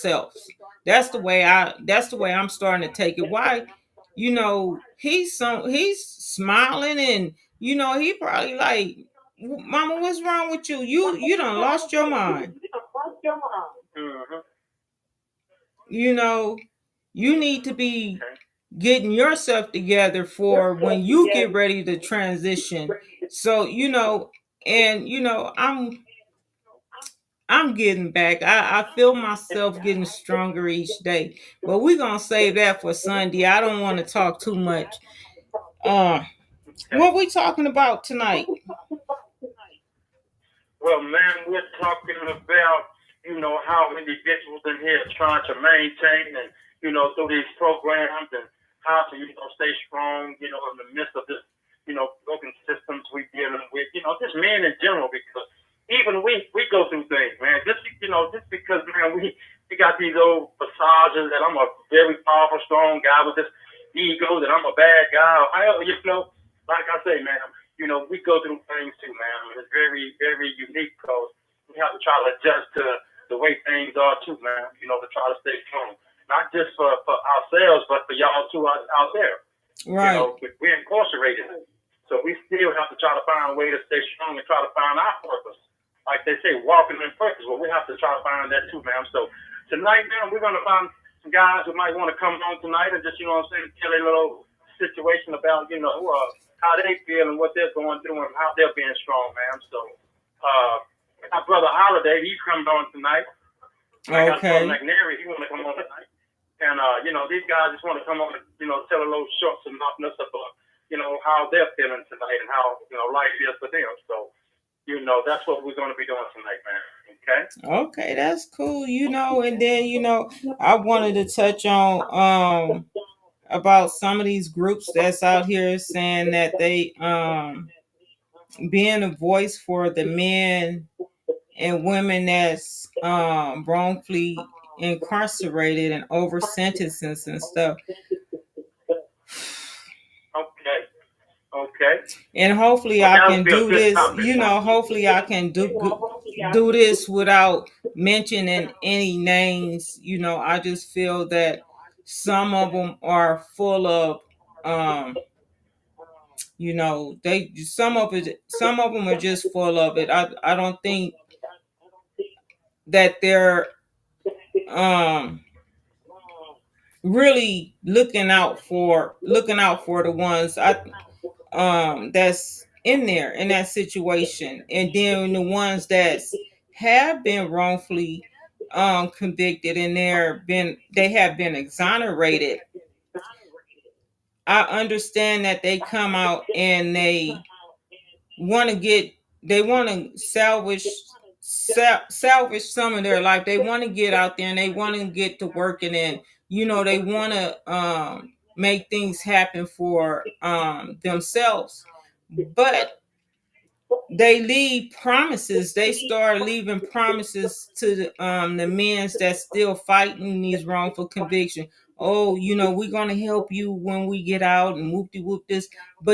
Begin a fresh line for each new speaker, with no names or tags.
ourselves. That's the way I'm starting to take it. Why? He's smiling, and he probably like, Mama, what's wrong with you? You done lost your mind.
Mhm.
You know, you need to be getting yourself together for when you get ready to transition. So, and I'm getting back. I feel myself getting stronger each day. But we're gonna save that for Sunday. I don't want to talk too much. Uh
Okay.
what we talking about tonight?
Well, man, we're talking about, how individuals in here are trying to maintain and, through these programs and how to, stay strong, in the midst of this, broken systems we're dealing with, just men in general, because even we go through things, man. Just because, man, we got these old passages that I'm a very powerful, strong guy with this ego that I'm a bad guy. Or however, like I say, man, we go through things too, man. I mean, it's very, very unique because we have to try to adjust to the way things are too, man. To try to stay strong, not just for ourselves, but for y'all too out there.
Right.
We're incarcerated, so we still have to try to find a way to stay strong and try to find our purpose. Like they say, walking in purpose. Well, we have to try to find that too, man. So tonight, man, we're gonna find some guys who might want to come on tonight and just, tell a little situation about, how they feel and what they're going through and how they're being strong, man. So, uh, my brother Holiday, he's coming on tonight. I got brother
Okay.
McNary, he want to come on tonight. And, these guys just want to come on and, tell a little short synopsis of, how they're feeling tonight and how, life is for them. So, that's what we're going to be doing tonight, man. Okay?
Okay, that's cool. And then I wanted to touch on about some of these groups that's out here saying that they being a voice for the men and women that's wrongfully incarcerated and over sentences and stuff.
Okay. Okay.
And hopefully
Well,
I
that would
can
be a
do
good
this.
topic.
Hopefully I can do this without mentioning any names. I just feel that some of them are full of um they some of them are just full of it. I don't think that they're um really looking out for the ones that's in there in that situation, and then the ones that have been wrongfully convicted and they have been exonerated. I understand that they come out and want to get they want to salvage some of their life. They want to get out there and they want to get to working, and they want to make things happen for themselves. But they leave promises. They start leaving promises to the men that's still fighting these wrongful convictions. Oh, we're gonna help you when we get out and whoop de whoop this. But